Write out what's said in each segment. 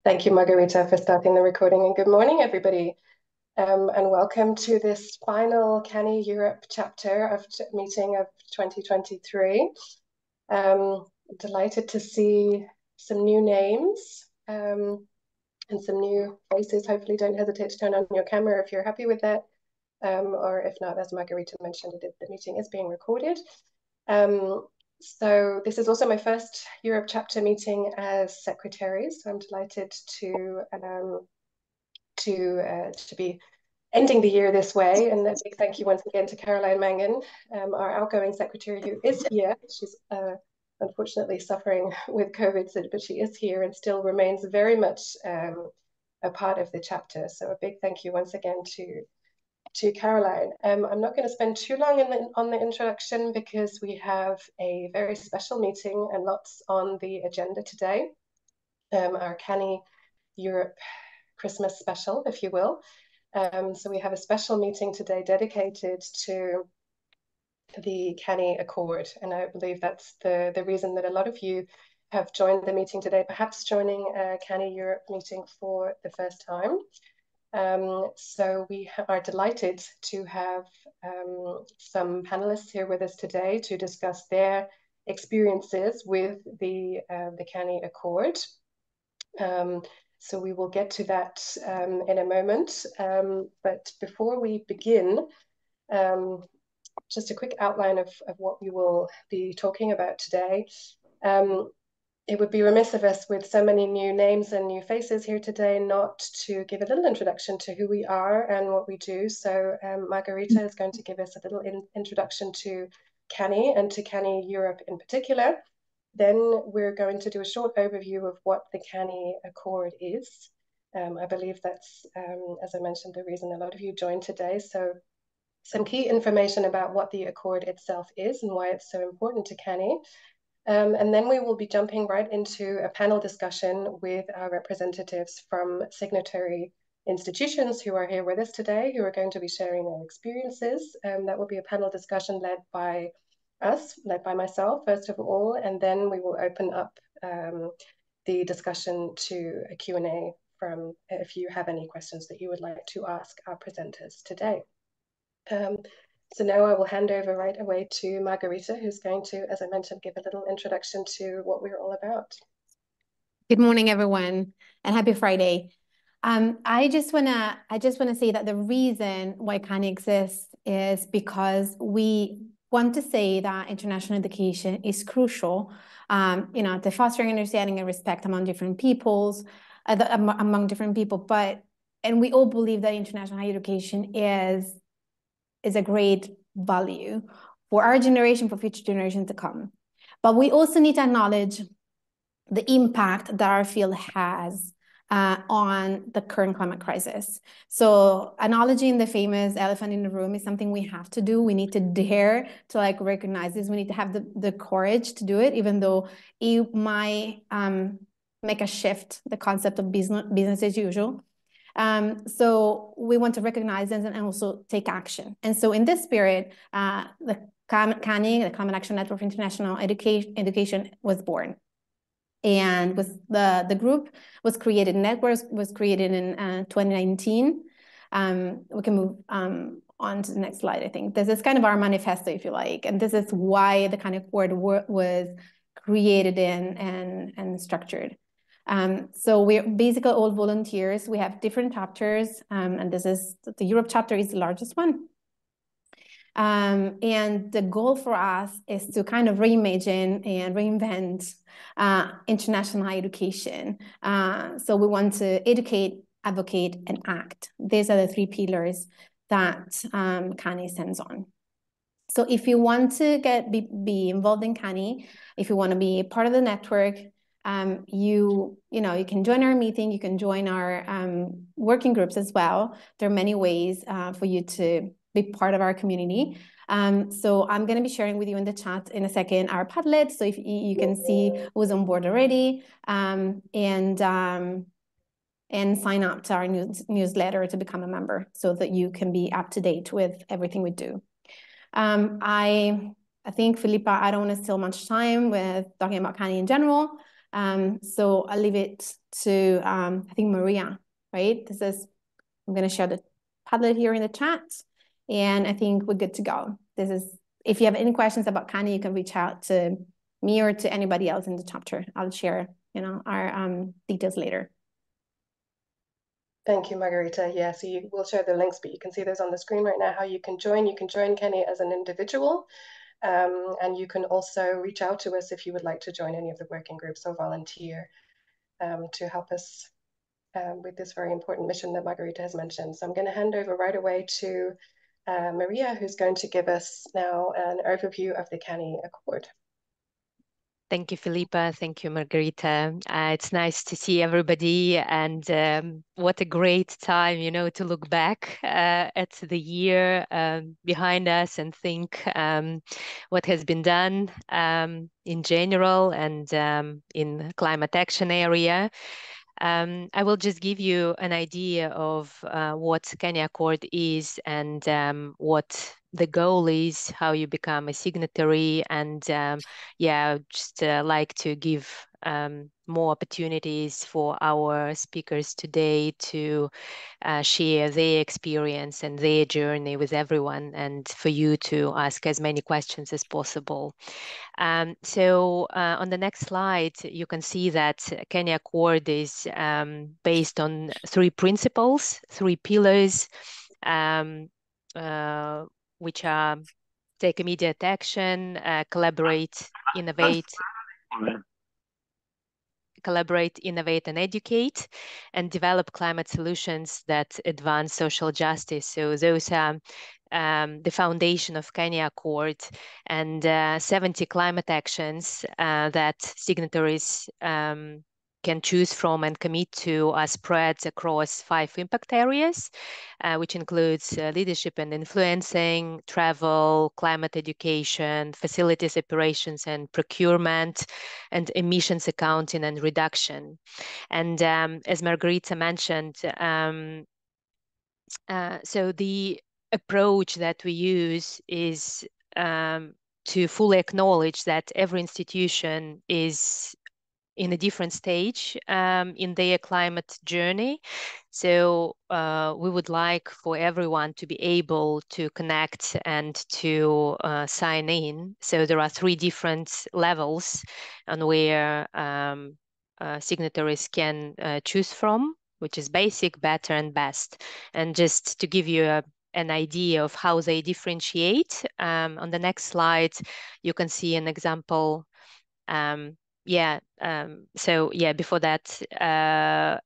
Thank you, Margarita, for starting the recording, and good morning, everybody. And welcome to this final CANIE Europe chapter of meeting of 2023. Delighted to see some new names and some new faces. Hopefully don't hesitate to turn on your camera if you're happy with that. Or if not, as Margarita mentioned, the meeting is being recorded. So this is also my first Europe chapter meeting as secretary. So I'm delighted to be ending the year this way. And a big thank you once again to Caroline Mangan, our outgoing secretary, who is here. She's unfortunately suffering with COVID, but she is here and still remains very much a part of the chapter. So a big thank you once again to Caroline. I'm not going to spend too long on the introduction because we have a very special meeting and lots on the agenda today. Our CANIE Europe Christmas special, if you will. So we have a special meeting today dedicated to the CANIE Accord, and I believe that's the reason that a lot of you have joined the meeting today, perhaps joining a CANIE Europe meeting for the first time. So we are delighted to have some panelists here with us today to discuss their experiences with the CANIE Accord. So we will get to that in a moment. But before we begin, just a quick outline of what we will be talking about today. It would be remiss of us with so many new names and new faces here today not to give a little introduction to who we are and what we do. So Margarita is going to give us a little introduction to CANIE and to CANIE Europe in particular. Then we're going to do a short overview of what the CANIE Accord is. I believe that's, as I mentioned, the reason a lot of you joined today. So some key information about what the Accord itself is and why it's so important to CANIE. And then we will be jumping right into a panel discussion with our representatives from signatory institutions who are here with us today, who are going to be sharing their experiences. That will be a panel discussion led by myself, first of all, and then we will open up the discussion to a Q&A from if you have any questions that you would like to ask our presenters today. So now I will hand over right away to Margarita, who's going to, as I mentioned, give a little introduction to what we're all about. Good morning, everyone, and happy Friday. I just wanna say that the reason why CANIE exists is because we want to say that international education is crucial, to fostering understanding and respect among different peoples, among different people. And we all believe that international education is a great value for our generation, for future generations to come. But we also need to acknowledge the impact that our field has on the current climate crisis. So acknowledging the famous elephant in the room is something we have to do. We need to dare to recognize this. We need to have the courage to do it, even though it might make a shift, the concept of business as usual. So we want to recognize this and also take action. And so in this spirit, the CANIE, the Climate Action Network for International Education, was born. And the group was created, network was created in 2019. We can move on to the next slide, I think. This is kind of our manifesto, if you like. And this is why the CANIE Accord was created and structured. So we're basically all volunteers. We have different chapters, and the Europe chapter is the largest one. And the goal for us is to kind of reimagine and reinvent international education. So we want to educate, advocate, and act. These are the three pillars that CANIE stands on. So if you want to be involved in CANIE, if you want to be part of the network, you can join our meeting, you can join our working groups as well. There are many ways for you to be part of our community. So I'm going to be sharing with you in the chat in a second our Padlet, so if you can see who's on board already, and sign up to our newsletter to become a member so that you can be up to date with everything we do. I think, Philippa, I don't want to steal much time with talking about CANIE in general. So I'll leave it to, I think, Maria, right? I'm going to share the Padlet here in the chat, and I think we're good to go. If you have any questions about CANIE, you can reach out to me or to anybody else in the chapter. I'll share, our details later. Thank you, Margarita. Yeah, so we'll share the links, but you can see those on the screen right now, how you can join. You can join CANIE as an individual, and you can also reach out to us if you would like to join any of the working groups or volunteer to help us with this very important mission that Margarita has mentioned. So I'm going to hand over right away to Maria, who's going to give us now an overview of the CANIE Accord. Thank you, Philippa. Thank you, Margarita. It's nice to see everybody, and what a great time, to look back at the year behind us and think what has been done in general and in climate action area. I will just give you an idea of what CANIE Accord is and what the goal is, how you become a signatory, and just like to give more opportunities for our speakers today to share their experience and their journey with everyone, and for you to ask as many questions as possible. So on the next slide, you can see that CANIE Accord is based on three principles, three pillars, which are take immediate action, collaborate, innovate, and educate, and develop climate solutions that advance social justice. So those are the foundation of CANIE Accord, and 70 climate actions that signatories can choose from and commit to are spread across 5 impact areas, which includes leadership and influencing, travel, climate education, facilities operations and procurement, and emissions accounting and reduction. And as Margarita mentioned, so the approach that we use is to fully acknowledge that every institution is in a different stage in their climate journey. So we would like for everyone to be able to connect and to sign in. So there are 3 different levels on where signatories can choose from, which is basic, better, and best. And just to give you an idea of how they differentiate, on the next slide, you can see an example. Before that,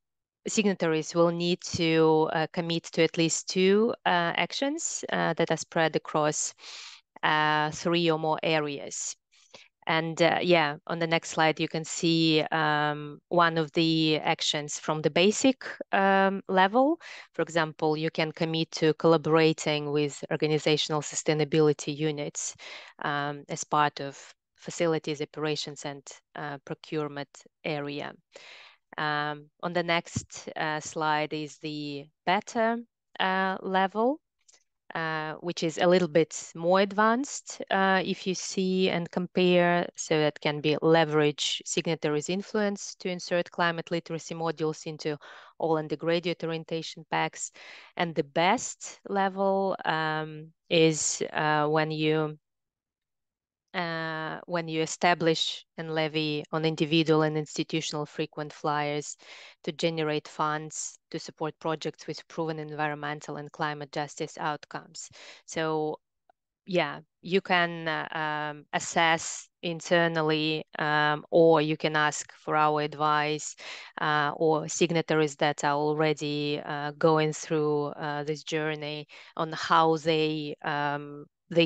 signatories will need to commit to at least 2 actions that are spread across 3 or more areas. And on the next slide, you can see one of the actions from the basic level. For example, you can commit to collaborating with organizational sustainability units as part of facilities, operations, and procurement area. On the next slide is the better level, which is a little bit more advanced if you see and compare. So that can be leverage signatories' influence to insert climate literacy modules into all undergraduate orientation packs. And the best level is when you establish and levy on individual and institutional frequent flyers to generate funds to support projects with proven environmental and climate justice outcomes. So you can assess internally, or you can ask for our advice, or signatories that are already going through this journey on how they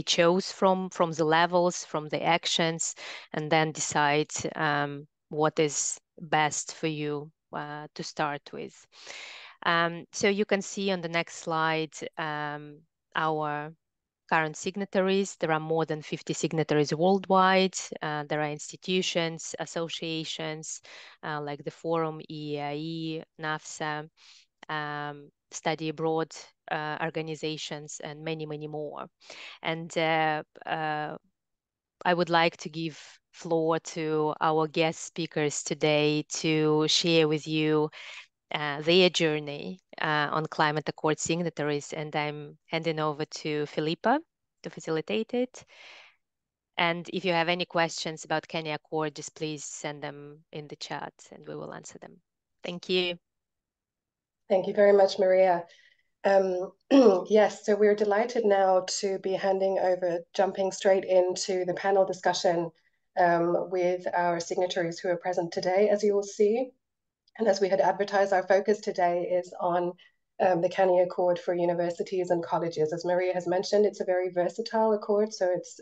chose from the levels, from the actions, and then decide what is best for you to start with. So you can see on the next slide our current signatories. There are more than 50 signatories worldwide. There are institutions, associations like the Forum, EAE, NAFSA, study abroad organizations, and many, many more. And I would like to give floor to our guest speakers today to share with you their journey on Climate Accord signatories, and I'm handing over to Philippa to facilitate it. And if you have any questions about CANIE Accord, just please send them in the chat and we will answer them. Thank you. Thank you very much, Maria. Yes, so we're delighted now to be jumping straight into the panel discussion with our signatories who are present today, as you will see. And as we had advertised, our focus today is on the CANIE Accord for universities and colleges. As Maria has mentioned, it's a very versatile accord, so it's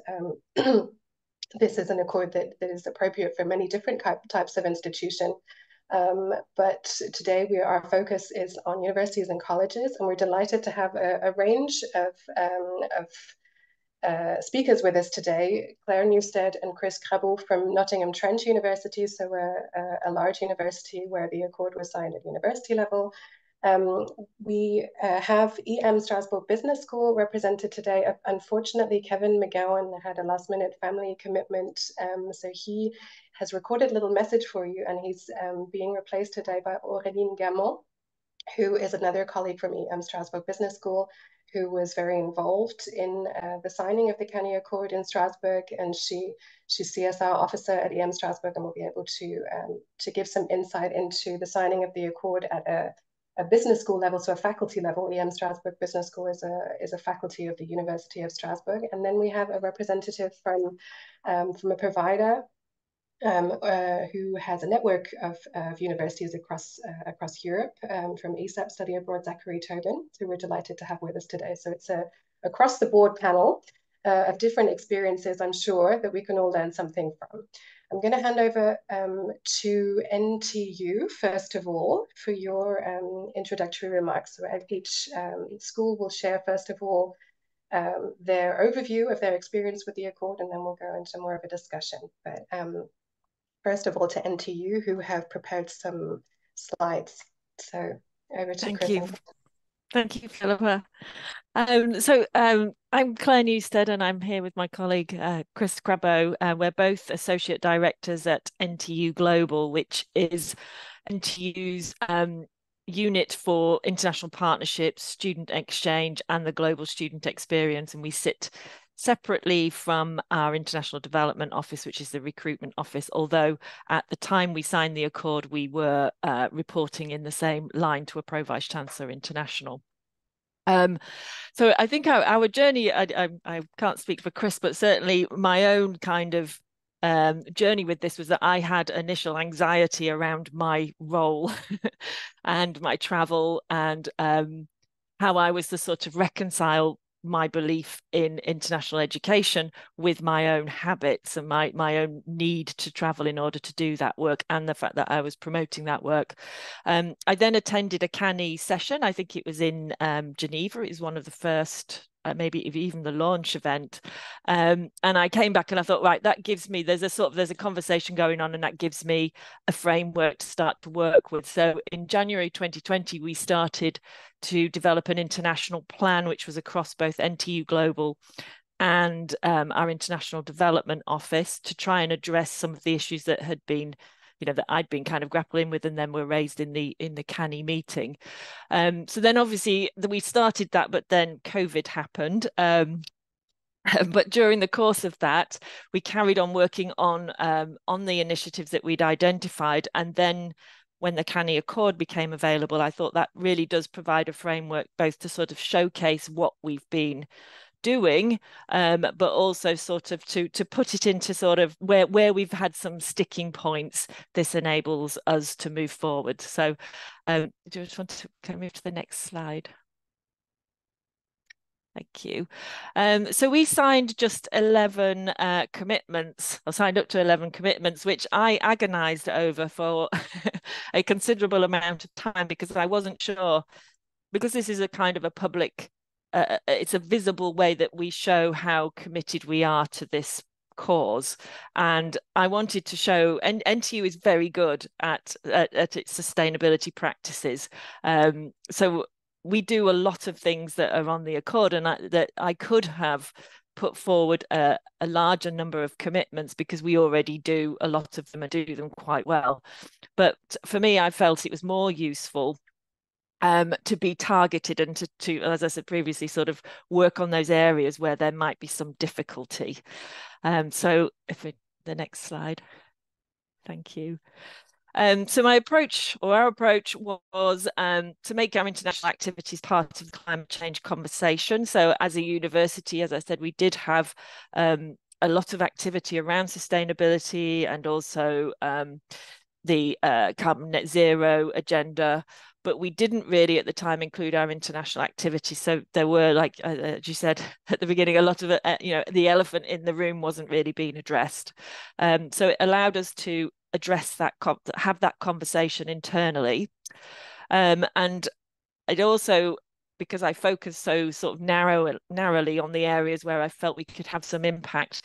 this is an accord that is appropriate for many different types of institution. But today our focus is on universities and colleges, and we're delighted to have a range of speakers with us today. Claire Newstead and Chris Crabble from Nottingham-Trent University, so a large university where the accord was signed at university level. We have EM Strasbourg Business School represented today. Unfortunately, Kevin McGowan had a last-minute family commitment, so he has recorded a little message for you, and he's being replaced today by Auréline Gamon, who is another colleague from EM Strasbourg Business School, who was very involved in the signing of the CANIE Accord in Strasbourg, and she's CSR officer at EM Strasbourg, and will be able to give some insight into the signing of the accord at a business school level, so a faculty level. EM Strasbourg Business School is a faculty of the University of Strasbourg. And then we have a representative from a provider who has a network of universities across Europe, from ISEP Study Abroad, Zachary Tobin, who we're delighted to have with us today. So it's a across the board panel of different experiences, I'm sure, that we can all learn something from. I'm going to hand over to NTU, first of all, for your introductory remarks. So each school will share, first of all, their overview of their experience with the Accord, and then we'll go into more of a discussion. But first of all, to NTU, who have prepared some slides. So over to Chris. Thank you, Philippa. I'm Claire Newstead, and I'm here with my colleague, Chris Crabbo. We're both Associate Directors at NTU Global, which is NTU's unit for international partnerships, student exchange, and the global student experience. And we sit separately from our International Development Office, which is the recruitment office, although at the time we signed the accord, we were reporting in the same line to a Pro-Vice Chancellor International. So I think our journey, I can't speak for Chris, but certainly my own kind of journey with this was that I had initial anxiety around my role and my travel, and how I was to sort of reconcile my belief in international education with my own habits and my own need to travel in order to do that work, and the fact that I was promoting that work. I then attended a CANIE session. I think it was in Geneva. It was one of the first, maybe even the launch event. And I came back and I thought, right, that gives me, there's a conversation going on, and that gives me a framework to start to work with. So in January 2020, we started to develop an international plan, which was across both NTU Global and our International Development Office, to try and address some of the issues that had been, that I'd been kind of grappling with, and then were raised in the CANIE meeting. So then obviously we started that, but then COVID happened. But during the course of that, we carried on working on the initiatives that we'd identified. And then when the CANIE Accord became available, I thought that really does provide a framework both to sort of showcase what we've been doing, but also sort of to put it into sort of where we've had some sticking points. This enables us to move forward. So do you just want to can we move to the next slide? Thank you. So we signed just 11 commitments, or signed up to 11 commitments, which I agonized over for a considerable amount of time, because I wasn't sure, because this is a kind of a public, it's a visible way that we show how committed we are to this cause. And I wanted to show, and NTU is very good at its sustainability practices. So we do a lot of things that are on the Accord, and that I could have put forward a larger number of commitments because we already do a lot of them and do them quite well. But for me, I felt it was more useful to be targeted and to, as I said previously, sort of work on those areas where there might be some difficulty. So the next slide. Thank you. So my approach, or our approach, was to make our international activities part of the climate change conversation. So as a university, as I said, we did have a lot of activity around sustainability and also the carbon net zero agenda, but we didn't really at the time include our international activity. So there were, like as you said at the beginning, a lot of the elephant in the room wasn't really being addressed. So it allowed us to address that, have that conversation internally. And it also, because I focused so sort of narrowly on the areas where I felt we could have some impact,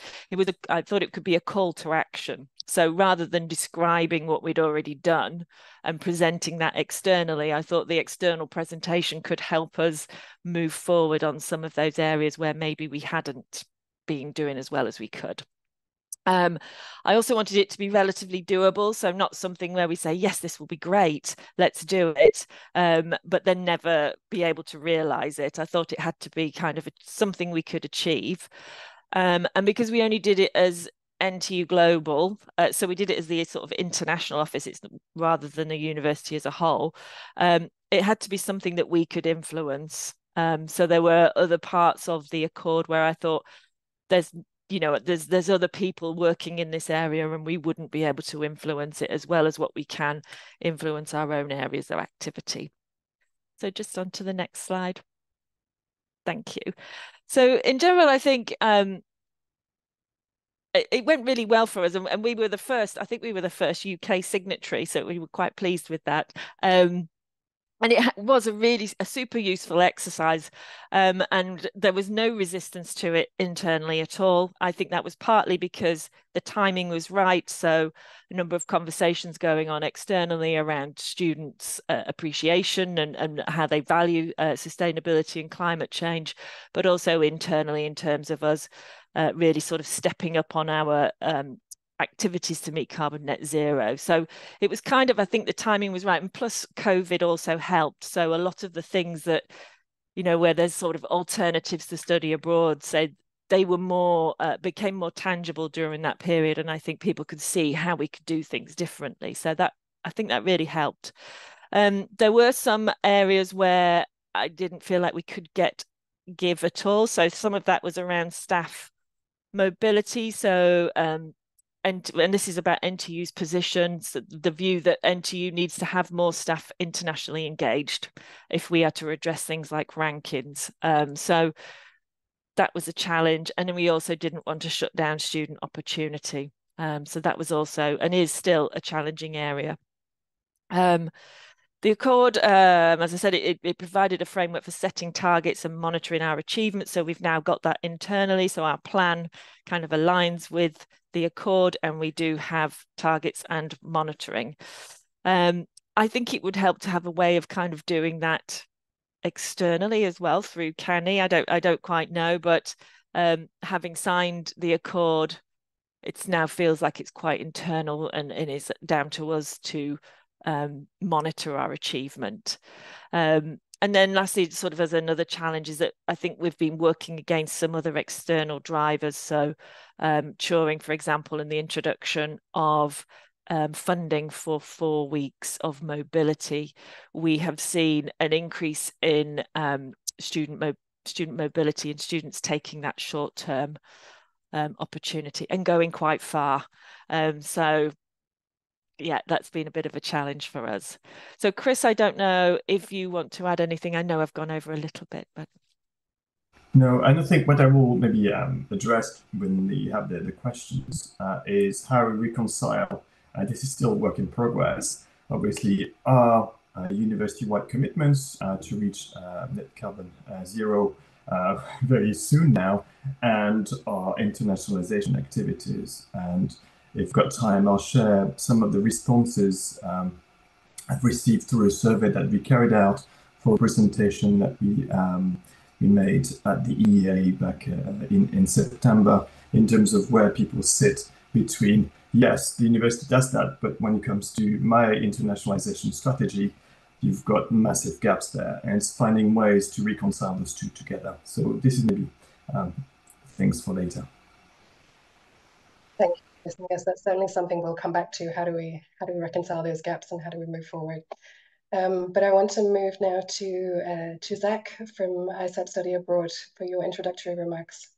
I thought it could be a call to action. So rather than describing what we'd already done and presenting that externally, I thought the external presentation could help us move forward on some of those areas where maybe we hadn't been doing as well as we could. I also wanted it to be relatively doable, so not something where we say, yes, this will be great, let's do it, but then never be able to realize it. I thought it had to be kind of something we could achieve. And because we only did it as NTU Global, so we did it as the sort of international office, rather than a university as a whole, it had to be something that we could influence. So there were other parts of the Accord where I thought there's other people working in this area and we wouldn't be able to influence it as well as what we can influence our own areas of activity. So just on to the next slide. Thank you. So in general, I think it went really well for us, and we were the first, I think we were the first UK signatory, so we were quite pleased with that. And it was a super useful exercise, and there was no resistance to it internally at all. I think that was partly because the timing was right. So a number of conversations going on externally around students' appreciation and how they value sustainability and climate change, but also internally in terms of us really sort of stepping up on our activities to meet carbon net zero. So it was kind of, I think the timing was right. And plus COVID also helped. So a lot of the things that, where there's sort of alternatives to study abroad, so they were became more tangible during that period. And I think people could see how we could do things differently. So I think that really helped. There were some areas where I didn't feel like we could give at all. So some of that was around staff mobility. So, and this is about NTU's positions, the view that NTU needs to have more staff internationally engaged if we are to address things like rankings. So that was a challenge. And then we also didn't want to shut down student opportunity. So that was also, and is still, a challenging area. The Accord, as I said, it provided a framework for setting targets and monitoring our achievements. So we've now got that internally. So our plan kind of aligns with the Accord, and we do have targets and monitoring. I think it would help to have a way of kind of doing that externally as well through CANIE. I don't quite know, but having signed the Accord, it now feels like it's quite internal and it's down to us to monitor our achievement. And then lastly, sort of as another challenge, is that I think we've been working against some other external drivers. So Turing, for example, and the introduction of funding for 4 weeks of mobility, we have seen an increase in student mobility and students taking that short-term opportunity and going quite far. So yeah, that's been a bit of a challenge for us. So Chris, I don't know if you want to add anything. I know I've gone over a little bit, but. No, I don't think what I will maybe address when we have the questions is how we reconcile, this is still a work in progress, obviously our university-wide commitments to reach net carbon zero very soon now, and our internationalization activities. And if got time, I'll share some of the responses I've received through a survey that we carried out for a presentation that we we made at the EEA back in September in terms of where people sit between, yes, the university does that, but when it comes to my internationalization strategy, you've got massive gaps there, and it's finding ways to reconcile those two together. So this is maybe things for later. Thank you. Yes, that's certainly something we'll come back to. How do we reconcile those gaps and how do we move forward? But I want to move now to Zach from ISEP Study Abroad for your introductory remarks.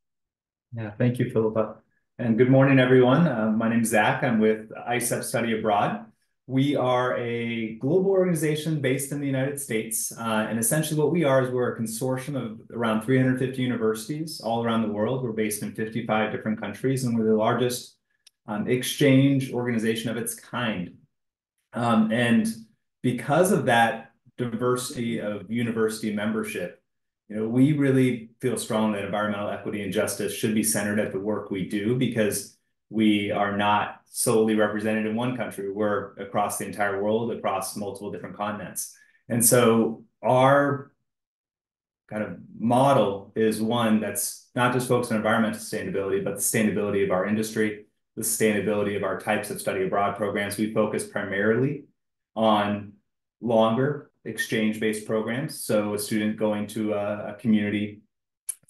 Yeah, thank you, Philippa. And good morning, everyone. My name is Zach. I'm with ISEP Study Abroad. We are a global organization based in the United States. And essentially what we are is we're a consortium of around 350 universities all around the world. We're based in 55 different countries, and we're the largest exchange organization of its kind. And because of that diversity of university membership, we really feel strongly that environmental equity and justice should be centered at the work we do, because we are not solely represented in one country. We're across the entire world, across multiple different continents. And so our kind of model is one that's not just focused on environmental sustainability, but the sustainability of our industry, the sustainability of our types of study abroad programs. We focus primarily on longer exchange-based programs. So a student going to a community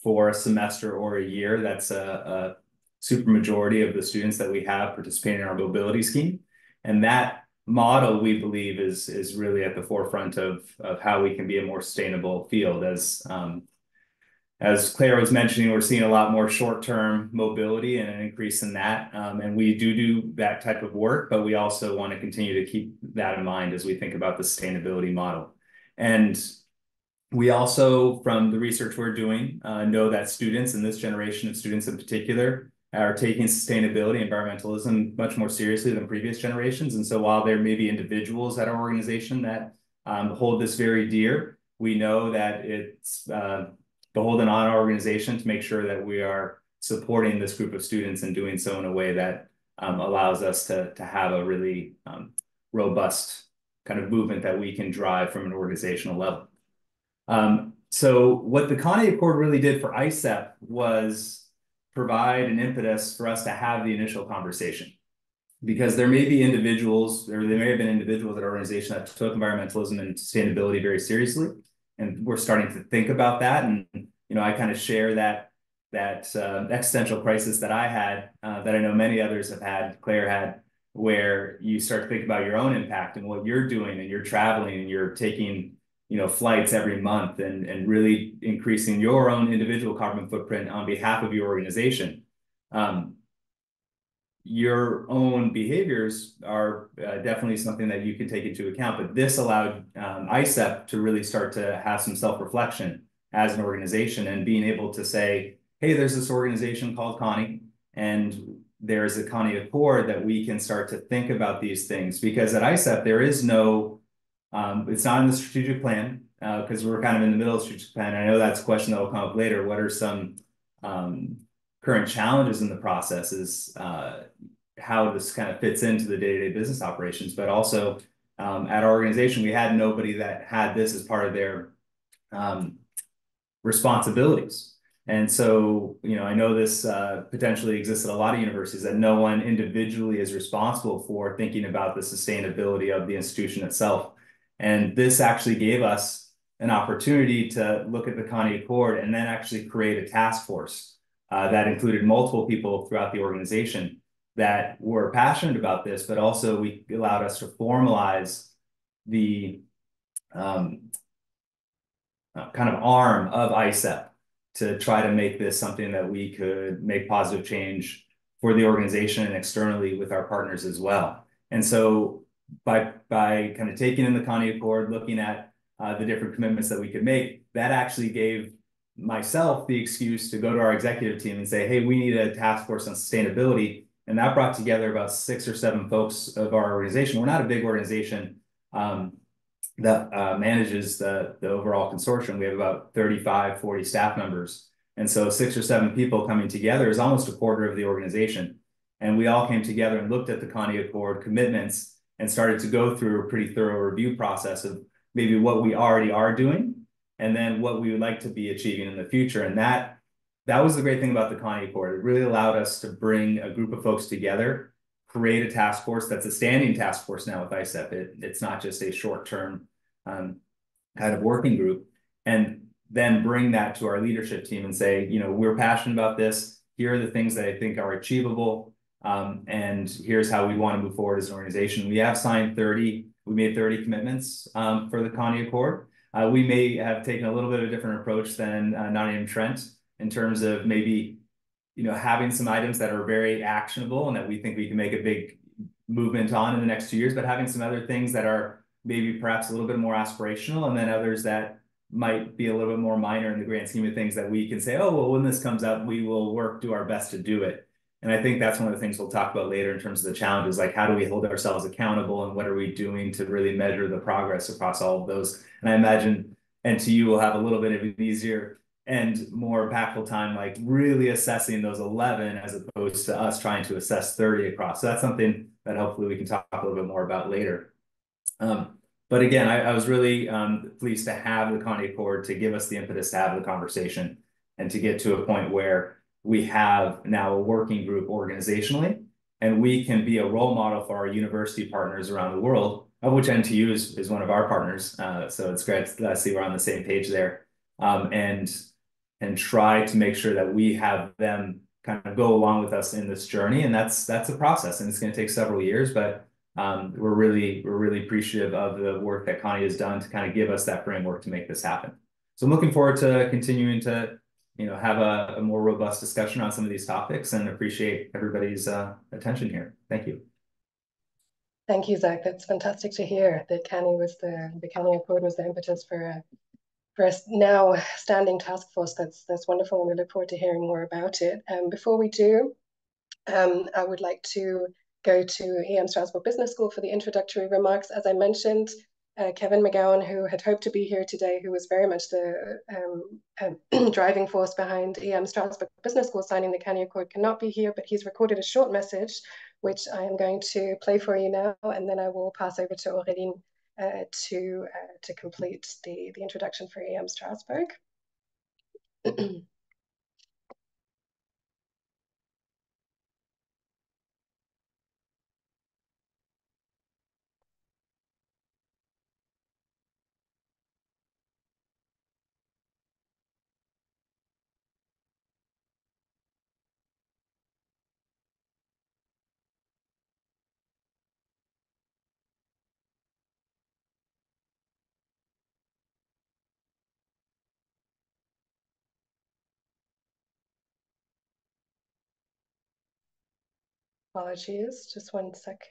for a semester or a year, that's a super majority of the students that we have participating in our mobility scheme. And that model, we believe, is really at the forefront of how we can be a more sustainable field. As Claire was mentioning, we're seeing a lot more short-term mobility and an increase in that. And we do that type of work, but we also want to continue to keep that in mind as we think about the sustainability model. And we also, from the research we're doing, know that students, and this generation of students in particular, are taking sustainability, environmentalism much more seriously than previous generations. And so while there may be individuals at our organization that hold this very dear, we know that it's beholden on our organization to make sure that we are supporting this group of students and doing so in a way that allows us to have a really robust kind of movement that we can drive from an organizational level. So what the CANIE Accord really did for ISEP was provide an impetus for us to have the initial conversation, because there may be individuals, or there may have been individuals at our organization that took environmentalism and sustainability very seriously. And we're starting to think about that. And, I kind of share that existential crisis that I had, that I know many others have had, Claire had, where you start to think about your own impact and what you're doing, and you're traveling and you're taking, flights every month, and really increasing your own individual carbon footprint on behalf of your organization. Your own behaviors are definitely something that you can take into account, but this allowed ISEP to really start to have some self-reflection as an organization, and being able to say, hey, there's this organization called CANIE, and there's a CANIE Accord that we can start to think about these things. Because at ISEP, there is no, it's not in the strategic plan, because we're kind of in the middle of the strategic plan. I know that's a question that will come up later. What are some current challenges in the process, is how this kind of fits into the day-to-day business operations. But also at our organization, we had nobody that had this as part of their responsibilities. And so, I know this potentially exists at a lot of universities, that no one individually is responsible for thinking about the sustainability of the institution itself. And this actually gave us an opportunity to look at the CANIE Accord and then actually create a task force that included multiple people throughout the organization that were passionate about this, but also we allowed us to formalize the kind of arm of ISEP to try to make this something that we could make positive change for the organization and externally with our partners as well. And so by kind of taking in the CANIE Accord, looking at the different commitments that we could make, that actually gave myself the excuse to go to our executive team and say, hey, we need a task force on sustainability. And that brought together about 6 or 7 folks of our organization. We're not a big organization that manages the overall consortium. We have about 35, 40 staff members. And so 6 or 7 people coming together is almost a quarter of the organization. And we all came together and looked at the CANIE Accord commitments and started to go through a pretty thorough review process of maybe what we already are doing and then what we would like to be achieving in the future. And that was the great thing about the CANIE Accord. It really allowed us to bring a group of folks together, create a task force that's a standing task force now with ISEP. It's not just a short-term kind of working group, and then bring that to our leadership team and say, you know, we're passionate about this. Here are the things that I think are achievable. And here's how we want to move forward as an organization. We have signed 30, we made 30 commitments for the CANIE Accord. We may have taken a little bit of a different approach than Nottingham-Trent in terms of maybe, you know, having some items that are very actionable and that we think we can make a big movement on in the next 2 years, but having some other things that are maybe perhaps a little bit more aspirational, and then others that might be a little bit more minor in the grand scheme of things that we can say, oh, well, when this comes up, we will do our best to do it. And I think that's one of the things we'll talk about later in terms of the challenges, like how do we hold ourselves accountable and what are we doing to really measure the progress across all of those. And I imagine NTU will have a little bit of an easier and more impactful time, like really assessing those 11 as opposed to us trying to assess 30 across. So that's something that hopefully we can talk a little bit more about later. But again, I was really pleased to have the CANIE Accord to give us the impetus to have the conversation and to get to a point where we have now a working group organizationally, and we can be a role model for our university partners around the world, of which NTU is one of our partners. So it's great to see we're on the same page there, and try to make sure that we have them kind of go along with us in this journey. And that's a process, and it's going to take several years, but we're really appreciative of the work that CANIE has done to kind of give us that framework to make this happen. So I'm looking forward to continuing to, you know, have a more robust discussion on some of these topics, and appreciate everybody's attention here. Thank you. Thank you, Zach. That's fantastic to hear that the CANIE Accord was the impetus for a now standing task force. That's wonderful, and we look forward to hearing more about it. Before we do, I would like to go to EM Strasbourg Business School for the introductory remarks. As I mentioned, Kevin McGowan, who had hoped to be here today, who was very much the driving force behind EM Strasbourg Business School signing the CANIE Accord, cannot be here, but he's recorded a short message, which I am going to play for you now, and then I will pass over to Auréline to complete the introduction for EM Strasbourg. Apologies, just 1 second.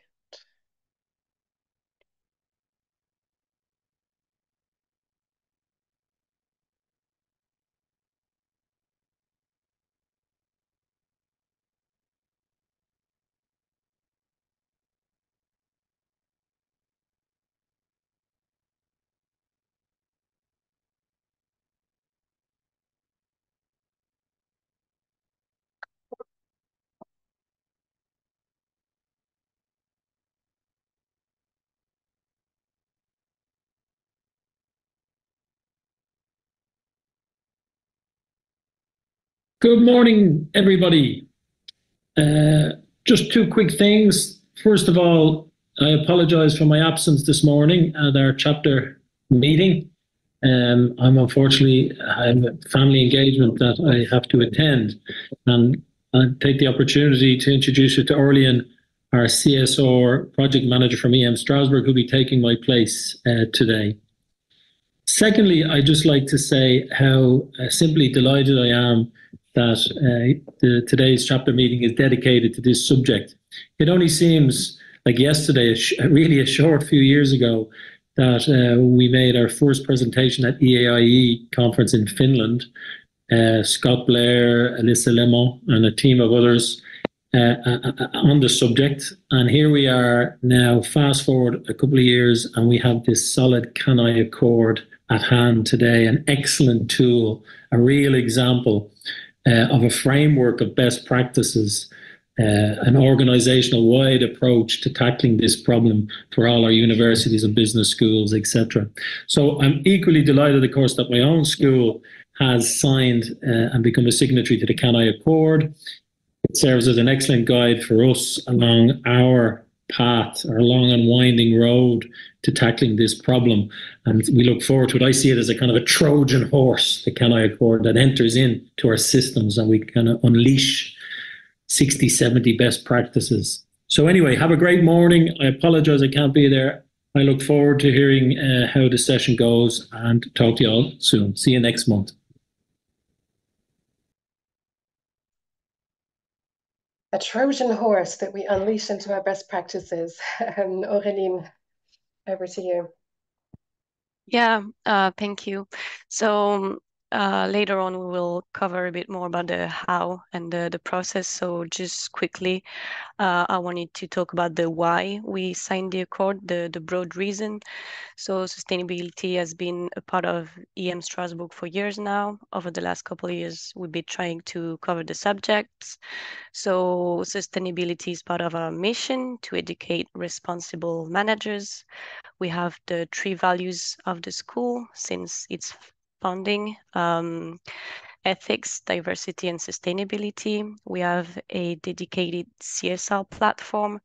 Good morning, everybody. Just two quick things. First of all, I apologize for my absence this morning at our chapter meeting. I'm unfortunately, I have a family engagement that I have to attend, and I'll take the opportunity to introduce you to Orlean, our CSR project manager from EM Strasbourg, who'll be taking my place today. Secondly, I'd just like to say how simply delighted I am that today's chapter meeting is dedicated to this subject. It only seems like yesterday, really a short few years ago, that we made our first presentation at EAIE conference in Finland. Scott Blair, Alyssa Lemon, and a team of others on the subject. And here we are now, fast forward a couple of years, and we have this solid CANIE Accord at hand today, an excellent tool, a real example of a framework of best practices an organizational-wide approach to tackling this problem for all our universities and business schools, etc. So I'm equally delighted, of course, that my own school has signed and become a signatory to the CANIE Accord. It serves as an excellent guide for us along our path, our long and winding road to tackling this problem. And we look forward to it. I see it as a kind of a Trojan horse, the CANIE Accord, that enters into our systems and we kind of unleash 60, 70 best practices. So anyway, have a great morning. I apologize I can't be there. I look forward to hearing how the session goes and talk to you all soon. See you next month. A Trojan horse that we unleash into our best practices. Auréline, over to you. Yeah, thank you. So later on, we will cover a bit more about the how and the process. So just quickly, I wanted to talk about the why we signed the accord, the broad reason. So sustainability has been a part of EM Strasbourg for years now. Over the last couple of years, we've been trying to cover the subjects. So sustainability is part of our mission to educate responsible managers. We have the 3 values of the school since its founding: ethics, diversity, and sustainability. We have a dedicated CSR platform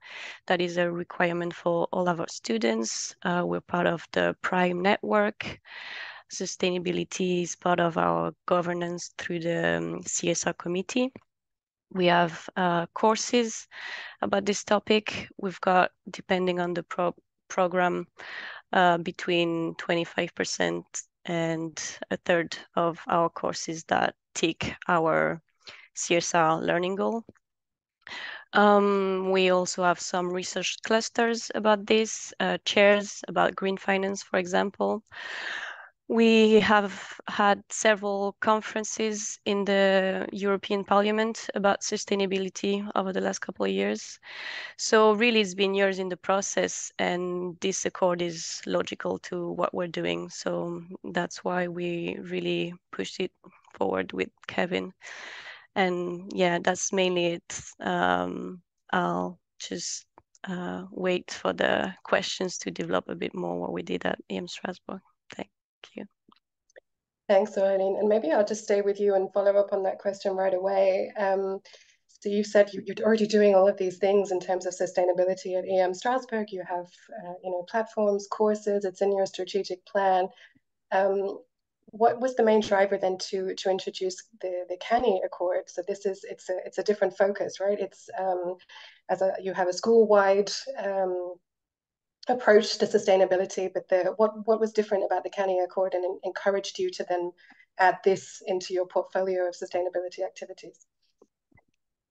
that is a requirement for all of our students. We're part of the Prime network. Sustainability is part of our governance through the CSR committee. We have courses about this topic. We've got, depending on the program, between 25% and a third of our courses that tick our CSR learning goal. We also have some research clusters about this, chairs about green finance, for example. We have had several conferences in the European Parliament about sustainability over the last couple of years. So really, it's been years in the process, and this accord is logical to what we're doing. So that's why we really pushed it forward with Kevin. And yeah, that's mainly it. I'll just wait for the questions to develop a bit more what we did at EM Strasbourg. Thank you. Thanks, Auréline. And maybe I'll just stay with you and follow up on that question right away. So you said you're already doing all of these things in terms of sustainability at EM Strasbourg. You have, platforms, courses. It's in your strategic plan. What was the main driver then to introduce the CANIE Accord? So it's a different focus, right? It's you have a school-wide approach to sustainability, but what was different about the CANIE Accord and encouraged you to then add this into your portfolio of sustainability activities?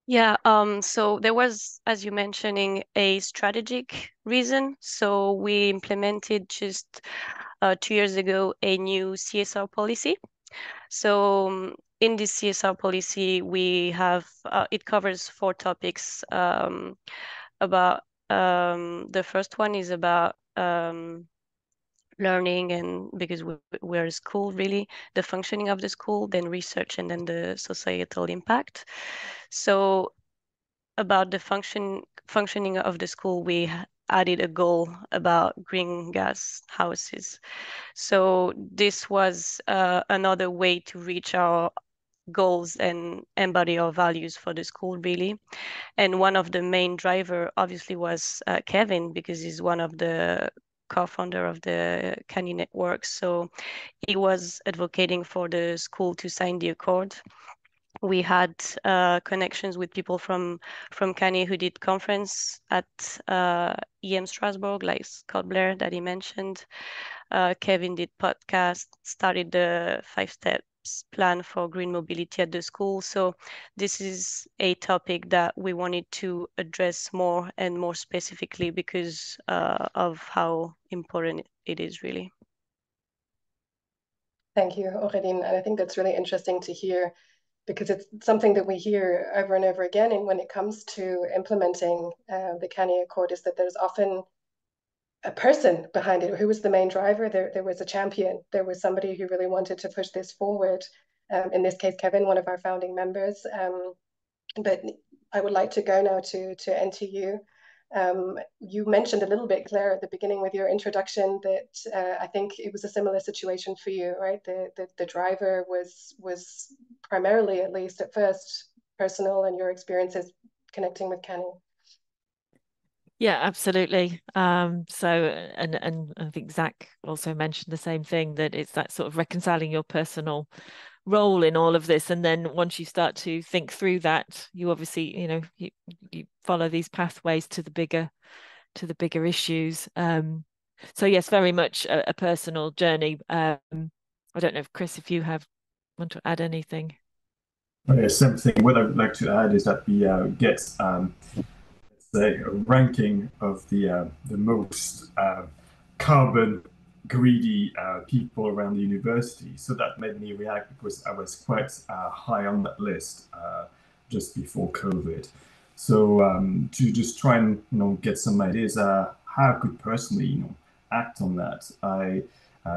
Yeah, so there was, as you mentioning, a strategic reason. So we implemented just 2 years ago a new CSR policy. So in this CSR policy, we have it covers 4 topics. About the first one is about learning, and because we're a school, really, the functioning of the school, then research, and then the societal impact. So about the functioning of the school, we added a goal about green gas houses. So this was another way to reach our goals and embody our values for the school, really. And one of the main driver obviously was Kevin, because he's one of the co-founder of the CANIE network. So he was advocating for the school to sign the accord. We had connections with people from CANIE who did conference at EM Strasbourg, like Scott Blair that he mentioned. Kevin did podcast, started the 5 steps plan for green mobility at the school. So this is a topic that we wanted to address more and more specifically because of how important it is, really. Thank you, Auréline. And I think that's really interesting to hear, because it's something that we hear over and over again. And when it comes to implementing the CANIE Accord, is that there's often a person behind it. Who was the main driver? There was a champion. There was somebody who really wanted to push this forward. In this case, Kevin, one of our founding members. But I would like to go now to NTU. You mentioned a little bit, Claire, at the beginning with your introduction that I think it was a similar situation for you, right? The driver was primarily, at least at first, personal, and your experiences connecting with CANIE. Yeah, absolutely. So, and I think Zach also mentioned the same thing, that it's that sort of reconciling your personal role in all of this, and then once you start to think through that, you obviously, you know, you follow these pathways to the bigger issues. So yes, very much a personal journey. I don't know if Chris, if you want to add anything. Yeah, same thing. What I would like to add is that we get say a ranking of the most carbon greedy people around the university. So that made me react because I was quite high on that list just before COVID. So to just try and get some ideas how I could personally act on that, I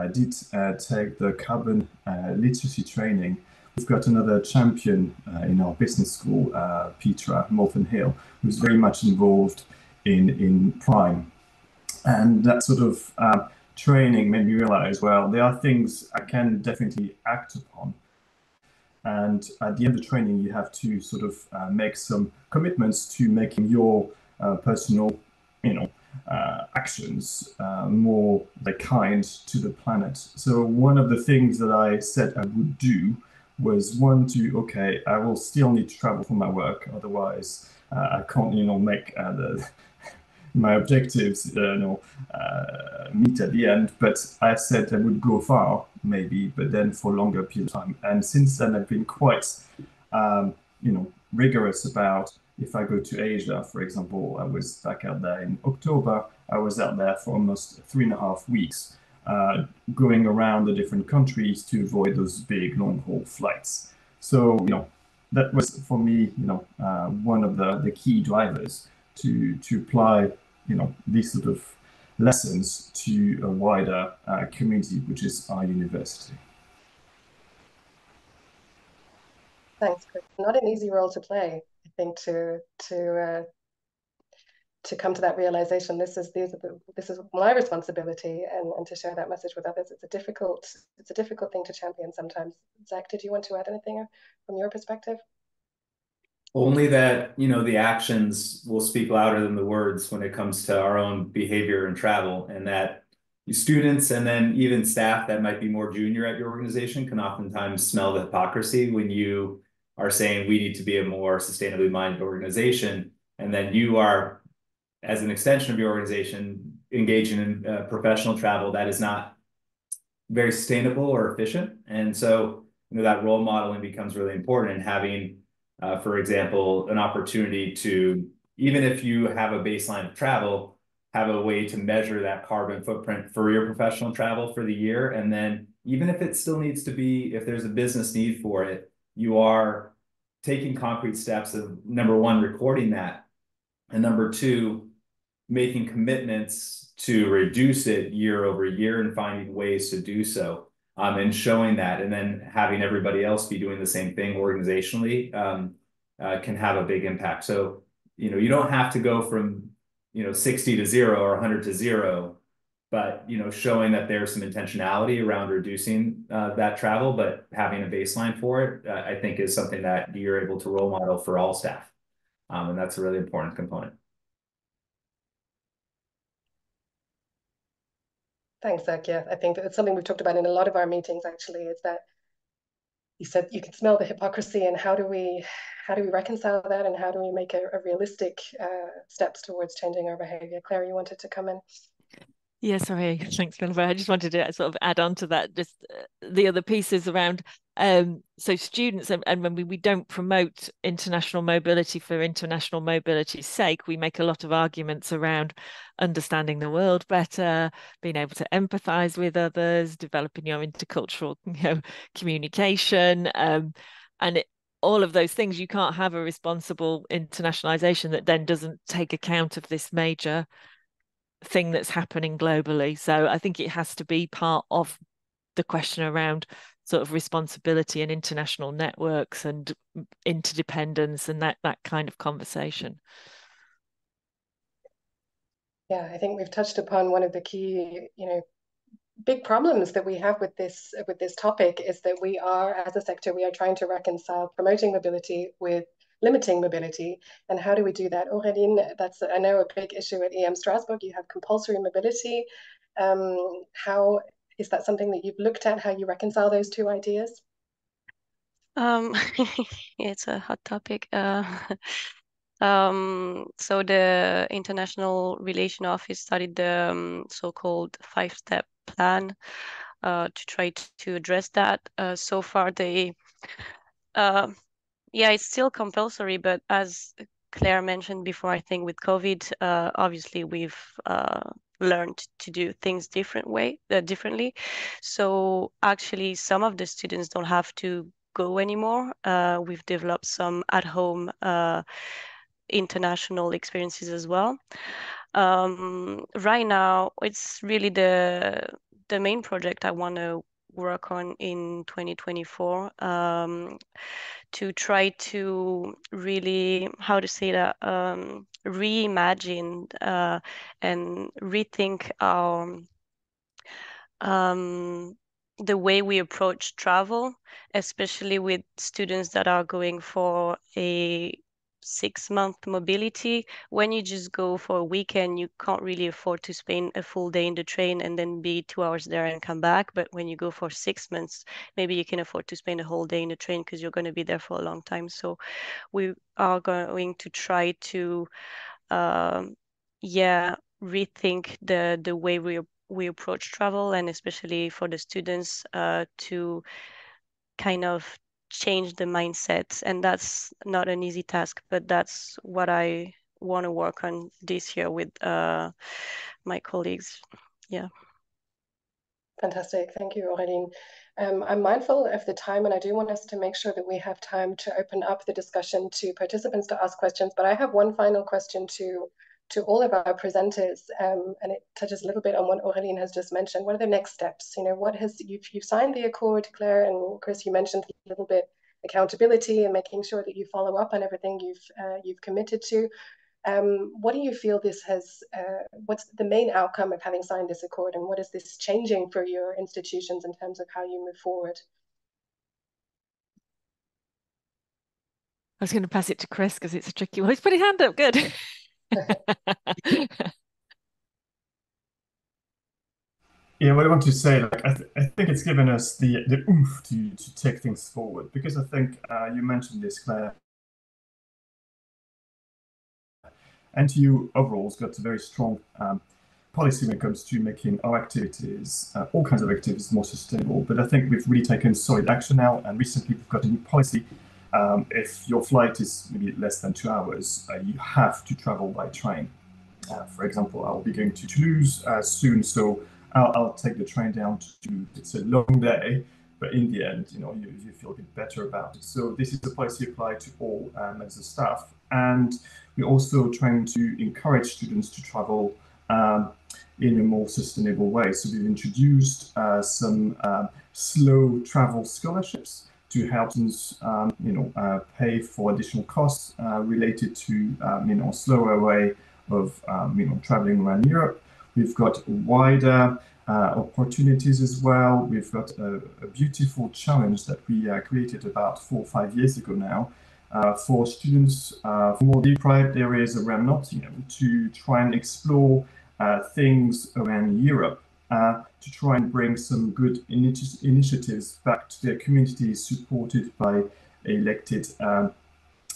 did take the carbon literacy training. We've got another champion in our business school, Petra Morton-Hill, who's very much involved in Prime. And that sort of training made me realize, well, there are things I can definitely act upon. And at the end of the training, you have to sort of make some commitments to making your personal, actions more kind to the planet. So one of the things that I said I would do was okay, I will still need to travel for my work, otherwise I can't, make my objectives, meet at the end. But I said I would go far, maybe, but then for longer period of time. And since then, I've been quite, rigorous about if I go to Asia, for example. I was back out there in October. I was out there for almost 3.5 weeks. Going around the different countries to avoid those big long-haul flights. So, that was for me, one of the key drivers to apply, these sort of lessons to a wider community, which is our university. Thanks, Chris. Not an easy role to play, I think, to come to that realization. This is my responsibility, and to share that message with others. It's a difficult thing to champion sometimes. Zach, did you want to add anything from your perspective? Only that, the actions will speak louder than the words when it comes to our own behavior and travel, and that students and then even staff that might be more junior at your organization can oftentimes smell the hypocrisy when you are saying we need to be a more sustainably minded organization, and then you are, as an extension of your organization, engaging in professional travel that is not very sustainable or efficient. And so, that role modeling becomes really important, and having, for example, an opportunity to, even if you have a baseline of travel, have a way to measure that carbon footprint for your professional travel for the year. And then even if it still needs to be, if there's a business need for it, you are taking concrete steps of, number one, recording that, and number two, making commitments to reduce it year over year and finding ways to do so, and showing that, and then having everybody else be doing the same thing organizationally can have a big impact. So, you don't have to go from, 60 to 0 or 100 to 0, but, showing that there's some intentionality around reducing that travel, but having a baseline for it, I think is something that you're able to role model for all staff. And that's a really important component. Thanks, Zach. Yeah, I think it's something we've talked about in a lot of our meetings, actually, is that you said you can smell the hypocrisy, and how do we reconcile that, and how do we make a realistic steps towards changing our behavior? Claire, you wanted to come in? Yeah, sorry. Thanks, Jennifer. I just wanted to sort of add on to that, just the other pieces around, so students, and when we don't promote international mobility for international mobility's sake, we make a lot of arguments around understanding the world better, being able to empathize with others, developing your intercultural communication, and all of those things. You can't have a responsible internationalization that then doesn't take account of this major thing that's happening globally. So I think it has to be part of the question around sort of responsibility and international networks and interdependence and that kind of conversation. Yeah, I think we've touched upon one of the key, big problems that we have with this topic is that we are, as a sector, we are trying to reconcile promoting mobility with limiting mobility. And how do we do that? Auréline, that's, I know, a big issue at EM Strasbourg. You have compulsory mobility. How is that something that you've looked at, how you reconcile those two ideas? It's a hot topic. So the International Relation Office studied the so-called 5-step plan to try to address that. So far, it's still compulsory, but as Claire mentioned before, I think with COVID, obviously we've learned to do things differently. So actually, some of the students don't have to go anymore. We've developed some at-home international experiences as well. Right now, it's really the main project I want to work on in 2024, to try to really, how to say that, reimagine and rethink our the way we approach travel, especially with students that are going for a 6-month mobility. When you just go for a weekend, you can't really afford to spend a full day in the train and then be 2 hours there and come back. But when you go for 6 months, maybe you can afford to spend a whole day in the train because you're going to be there for a long time. So we are going to try to rethink the way we approach travel, and especially for the students to kind of change the mindsets. And that's not an easy task, but that's what I want to work on this year with my colleagues. Yeah. Fantastic. Thank you, Auréline. I'm mindful of the time, and I do want us to make sure that we have time to open up the discussion to participants to ask questions. But I have one final question to all of our presenters, and it touches a little bit on what Auréline has just mentioned. What are the next steps? You've signed the accord, Claire and Chris. You mentioned a little bit accountability and making sure that you follow up on everything you've committed to. What do you feel this has, what's the main outcome of having signed this accord, and what is this changing for your institutions in terms of how you move forward? I was going to pass it to Chris because it's a tricky one. He's put his hand up. Good. Yeah, what I want to say, I think it's given us the oomph to take things forward, because I think you mentioned this, Claire. NTU overall has got a very strong policy when it comes to making our activities, all kinds of activities, more sustainable. But I think we've really taken solid action now, and recently we've got a new policy. If your flight is maybe less than 2 hours, you have to travel by train. For example, I'll be going to Toulouse soon, so I'll take the train down to, it's a long day, but in the end, you feel a bit better about it. So this is the policy applied to all members of staff. And we're also trying to encourage students to travel in a more sustainable way. So we've introduced some slow travel scholarships to help students, pay for additional costs related to, a slower way of, traveling around Europe. We've got wider opportunities as well. We've got a beautiful challenge that we created about 4 or 5 years ago now for students from more deprived areas around Nottingham to try and explore things around Europe, to try and bring some good initiatives back to their communities supported by elected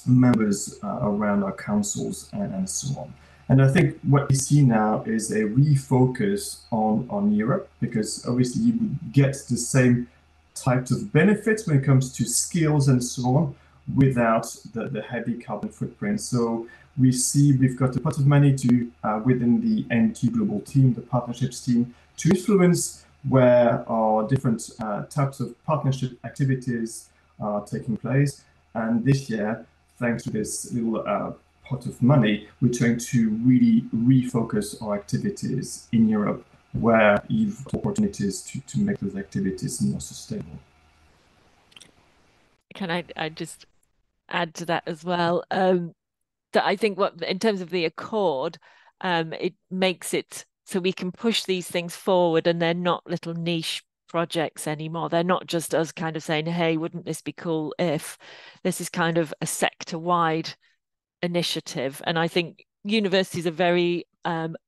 members around our councils and so on. And I think what we see now is a refocus on Europe, because obviously you would get the same types of benefits when it comes to skills and so on without the heavy carbon footprint. So we see we've got a pot of money to within the NT Global team, the partnerships team, to influence where our different types of partnership activities are taking place. And this year, thanks to this little pot of money, we're trying to really refocus our activities in Europe where you've got opportunities to make those activities more sustainable. can I just add to that as well? That I think in terms of the accord, it makes it so we can push these things forward, and they're not little niche projects anymore. They're not just us kind of saying, hey, wouldn't this be cool if this is kind of a sector-wide initiative. And I think universities are very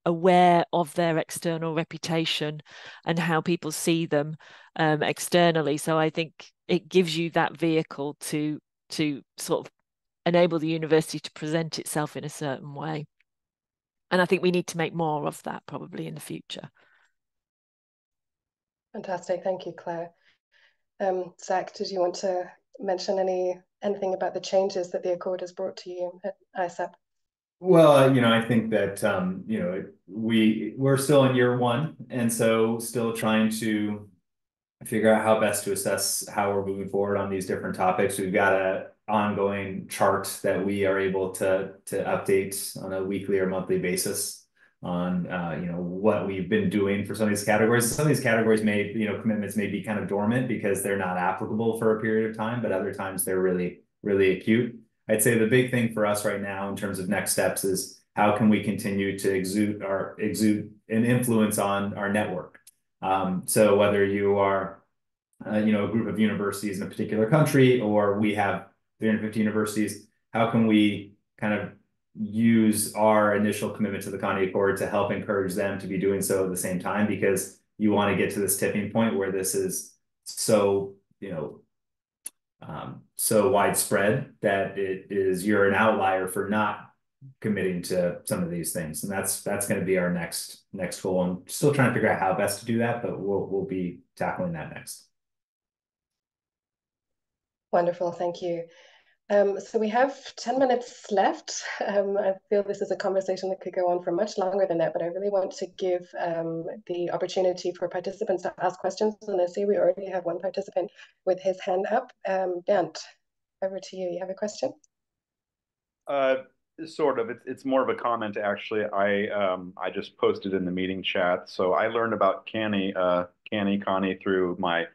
aware of their external reputation and how people see them externally. So I think it gives you that vehicle to sort of enable the university to present itself in a certain way. And I think we need to make more of that probably in the future. Fantastic. Thank you, Claire. Zach, did you want to mention anything about the changes that the Accord has brought to you at ISEP? Well, I think that, we're still in year one, and so still trying to figure out how best to assess how we're moving forward on these different topics. We've got an ongoing chart that we are able to update on a weekly or monthly basis on, what we've been doing for some of these categories. Some of these categories commitments may be kind of dormant because they're not applicable for a period of time, but other times they're really, really acute. I'd say the big thing for us right now in terms of next steps is how can we continue to exude an influence on our network. So whether you are, a group of universities in a particular country, or we have 350 universities, how can we kind of use our initial commitment to the CANIE Accord to help encourage them to be doing so at the same time? Because you want to get to this tipping point where this is so, so widespread that you're an outlier for not committing to some of these things. And that's going to be our next goal. I'm still trying to figure out how best to do that, but we'll be tackling that next. Wonderful, thank you. So we have 10 minutes left. I feel this is a conversation that could go on for much longer than that, but I really want to give the opportunity for participants to ask questions. And I see we already have one participant with his hand up. Bernd, over to you. You have a question? Sort of. It's more of a comment, actually. I just posted in the meeting chat. So I learned about CANIE through my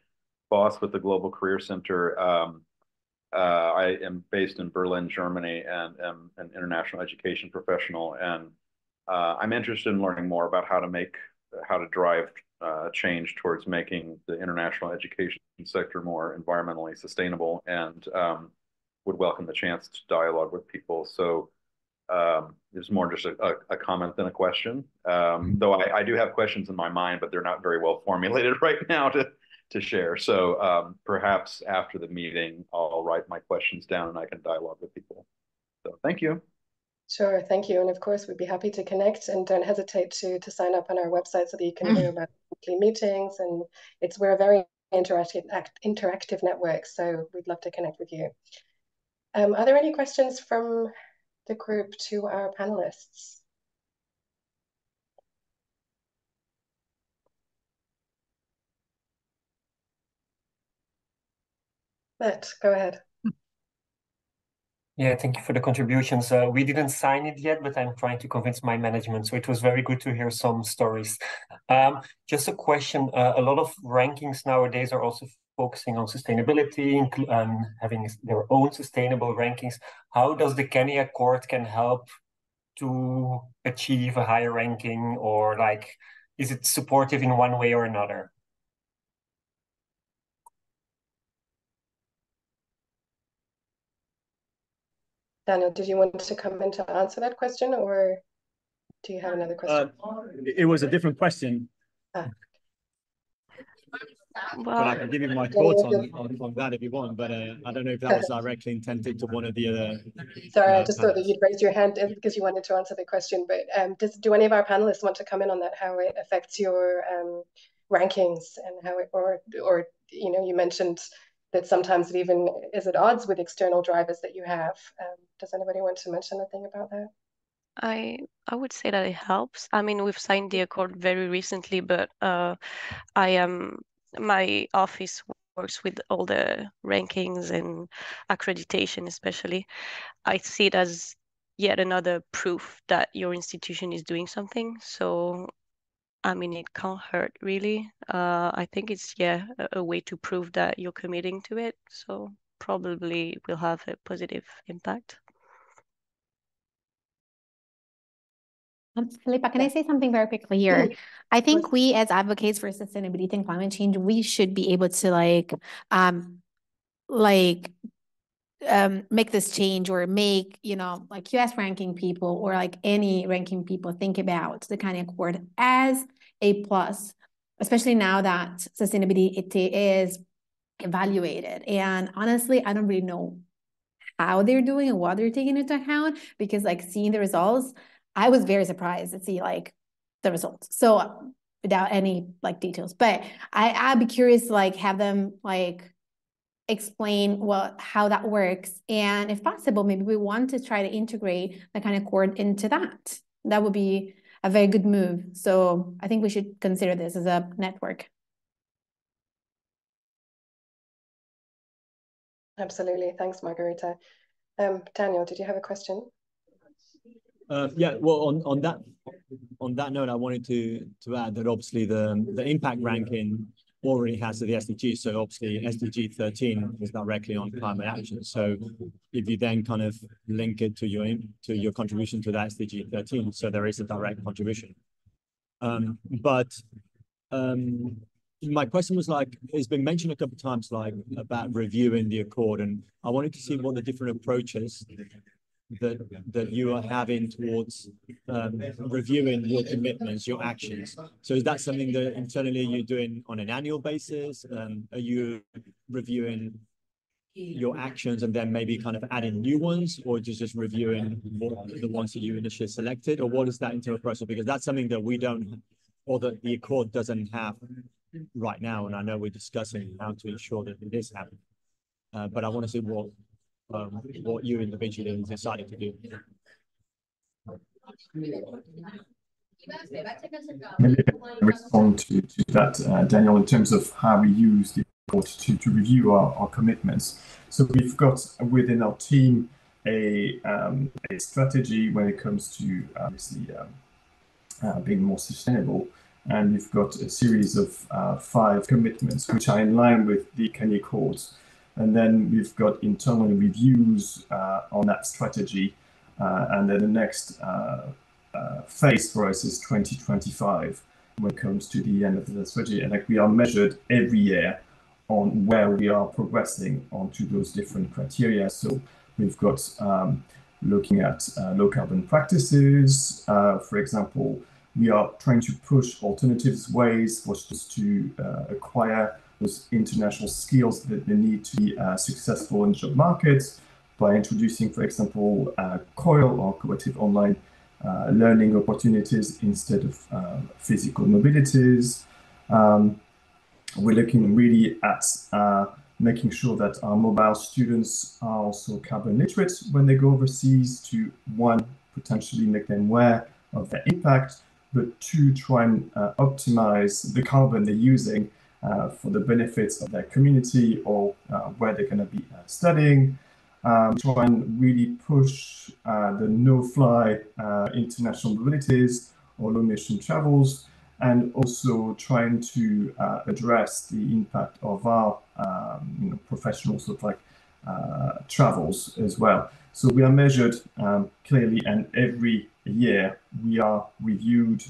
boss with the Global Career Center. I am based in Berlin, Germany, and am an international education professional. And I'm interested in learning more about how to drive change towards making the international education sector more environmentally sustainable, and would welcome the chance to dialogue with people. So it's more just a comment than a question. Though I do have questions in my mind, but they're not very well formulated right now to share. So perhaps after the meeting, I'll write my questions down and I can dialogue with people. So thank you. Sure, thank you. And of course, we'd be happy to connect, and don't hesitate to sign up on our website so that you can hear about weekly meetings. And we're a very interactive network, so we'd love to connect with you. Are there any questions from the group to our panelists? Matt, go ahead. Yeah, thank you for the contributions. We didn't sign it yet, but I'm trying to convince my management. So it was very good to hear some stories. Just a question. A lot of rankings nowadays are also focusing on sustainability, having their own sustainable rankings. How does the CANIE Accord can help to achieve a higher ranking, or is it supportive in one way or another? Daniel, did you want to come in to answer that question, or do you have another question? It was a different question. Well, but I can give you my thoughts on that if you want, but I don't know if that was directly intended to one of the other. Sorry, I just thought that you'd raised your hand because you wanted to answer the question, but do any of our panelists want to come in on that, how it affects your rankings, and how it, or you mentioned that sometimes it even is at odds with external drivers that you have. Does anybody want to mention anything about that? I would say that it helps. I mean, we've signed the accord very recently, but my office works with all the rankings and accreditation, especially. I see it as yet another proof that your institution is doing something. So, I mean, it can't hurt, really. I think it's, a way to prove that you're committing to it. So probably will have a positive impact. Philippa, can I say something very quickly here? I think we as advocates for sustainability and climate change, we should be able to make this change, or make, like US ranking people or like any ranking people think about the CANIE Accord as a plus, especially now that sustainability is evaluated. And honestly, I don't really know how they're doing and what they're taking into account, because like seeing the results, I was very surprised to see like the results. So without any like details, but I'd be curious to like have them like explain how that works, and if possible, maybe we want to try to integrate the CANIE Accord into that. That would be a very good move. So I think we should consider this as a network. Absolutely. Thanks, Margarita. Daniel, did you have a question? Yeah, well, on that note, I wanted to add that obviously the impact ranking already has the SDGs. So obviously SDG 13 is directly on climate action. So if you then kind of link it to your contribution to that SDG 13, so there is a direct contribution. My question was like, it's been mentioned a couple of times, like about reviewing the Accord, and I wanted to see what the different approaches that you are having towards reviewing your commitments, your actions. So is that something that internally you're doing on an annual basis? Are you reviewing your actions and then maybe kind of adding new ones, or just reviewing the ones that you initially selected? Or what is that internal process? Because that's something that we don't, or that the Accord doesn't have right now, and I know we're discussing how to ensure that it is happening. But I want to see what you individually decided to do. Maybe I can respond to that, Daniel, in terms of how we use the Accord to review our commitments. So we've got within our team a strategy when it comes to obviously being more sustainable. And we've got a series of 5 commitments which are in line with the CANIE Accords. And then we've got internal reviews on that strategy. And then the next phase for us is 2025 when it comes to the end of the strategy. And like we are measured every year on where we are progressing onto those different criteria. So we've got looking at low carbon practices, for example. We are trying to push alternatives ways for students to acquire those international skills that they need to be successful in job markets by introducing, for example, COIL or cooperative online learning opportunities instead of physical mobilities. We're looking really at making sure that our mobile students are also carbon literate when they go overseas, to one, potentially make them aware of their impact, but 2, try and optimize the carbon they're using for the benefits of their community or where they're going to be studying. Try and really push the no-fly international mobilities or low-emission travels, and also trying to address the impact of our professional sort of like travels as well. So we are measured clearly, and every year we are reviewed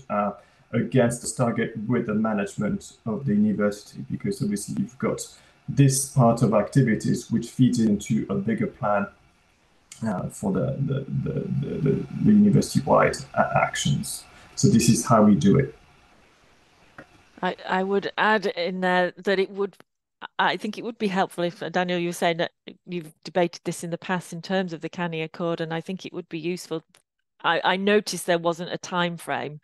against the target with the management of the university, because obviously you've got this part of activities which feeds into a bigger plan for the university-wide actions. So this is how we do it. I would add in there that I think it would be helpful if, Daniel, you were saying that you've debated this in the past in terms of the CANIE Accord, and I think it would be useful. I noticed there wasn't a time frame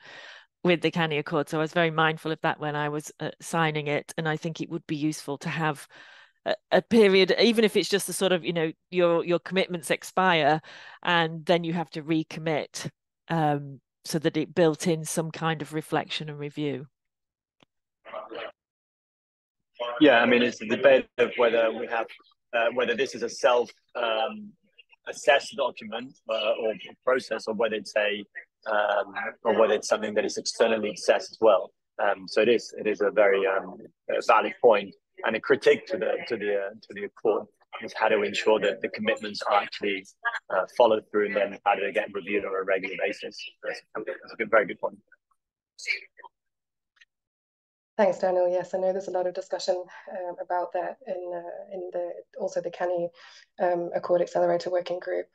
with the CANIE Accord, so I was very mindful of that when I was signing it, and I think it would be useful to have a period, even if it's just a sort of, your commitments expire and then you have to recommit, so that it built in some kind of reflection and review. Yeah, I mean, it's a debate of whether we have whether this is a self assessed document or process, or whether it's or whether it's something that is externally assessed as well. So it is a very valid point and a critique to the Accord. is how to ensure that the commitments are actually followed through, and then how do they get reviewed on a regular basis. That's a very good point. Thanks, Daniel. Yes, I know there's a lot of discussion about that in the CANIE Accord Accelerator Working Group.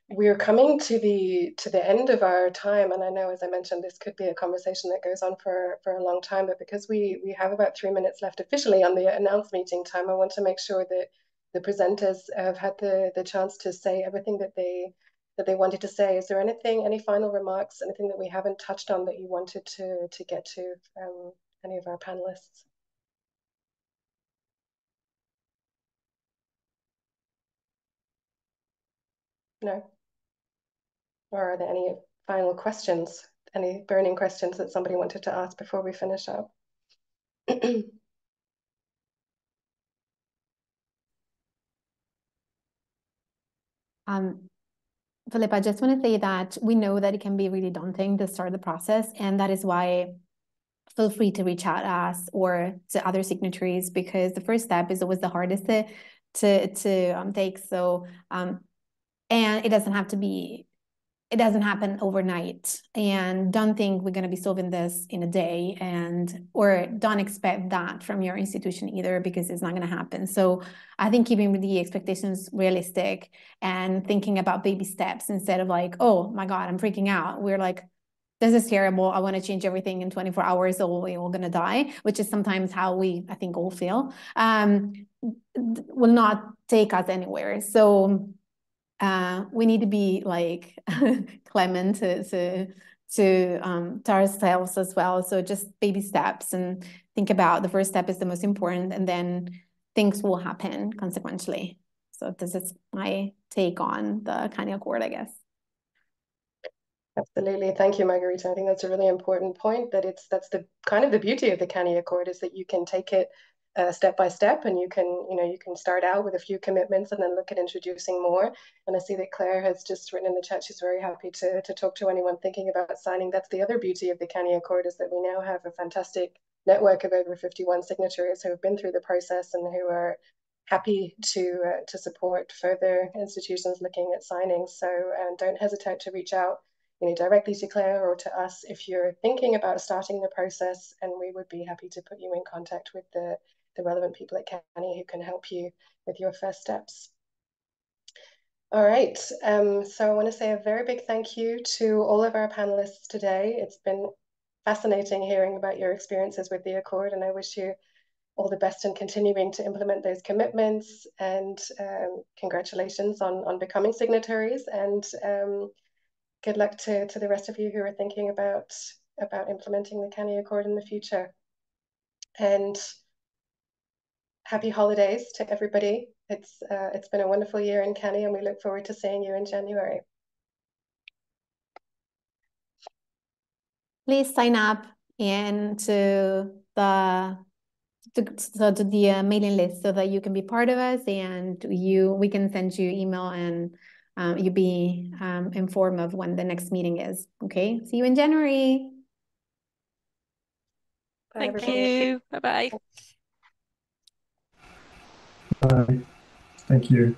We're coming to the end of our time, and I know, as I mentioned, this could be a conversation that goes on for a long time. But because we have about 3 minutes left officially on the announced meeting time, I want to make sure that the presenters have had the chance to say everything that they wanted to say. Is there any final remarks, anything that we haven't touched on that you wanted to get to, any of our panelists? No? Or are there any final questions, any burning questions that somebody wanted to ask before we finish up? Philip, I just want to say that we know that it can be really daunting to start the process, and that is why feel free to reach out to us or to other signatories, because the first step is always the hardest to take. So, and it doesn't happen overnight, and don't think we're going to be solving this in a day, or don't expect that from your institution either, because it's not going to happen. So I think keeping the expectations realistic and thinking about baby steps instead of like, oh my God, I'm freaking out. We're like, this is terrible. I want to change everything in 24 hours or we're all going to die, which is sometimes how I think, all feel, will not take us anywhere. So we need to be like clement to ourselves as well. So just baby steps, and think about the first step is the most important, and then things will happen consequentially. So this is my take on the CANIE Accord, I guess. Absolutely. Thank you, Margarita. I think that's a really important point, that that's the kind of the beauty of the CANIE Accord, is that you can take it step by step, and you can start out with a few commitments and then look at introducing more. And I see that Claire has just written in the chat she's very happy to talk to anyone thinking about signing. That's the other beauty of the CANIE Accord, is that we now have a fantastic network of over 51 signatories who have been through the process and who are happy to support further institutions looking at signing. So don't hesitate to reach out directly to Claire or to us if you're thinking about starting the process, and we would be happy to put you in contact with the relevant people at CANIE who can help you with your first steps. All right, so I want to say a very big thank you to all of our panelists today. It's been fascinating hearing about your experiences with the Accord, and I wish you all the best in continuing to implement those commitments, and congratulations on becoming signatories, and good luck to the rest of you who are thinking about implementing the CANIE Accord in the future. And happy holidays to everybody. It's been a wonderful year in CANIE, and we look forward to seeing you in January. Please sign up to the mailing list so that you can be part of us, and we can send you email, and you'll be informed of when the next meeting is. Okay, see you in January. Bye, Thank you. Bye-bye. Bye. Thank you.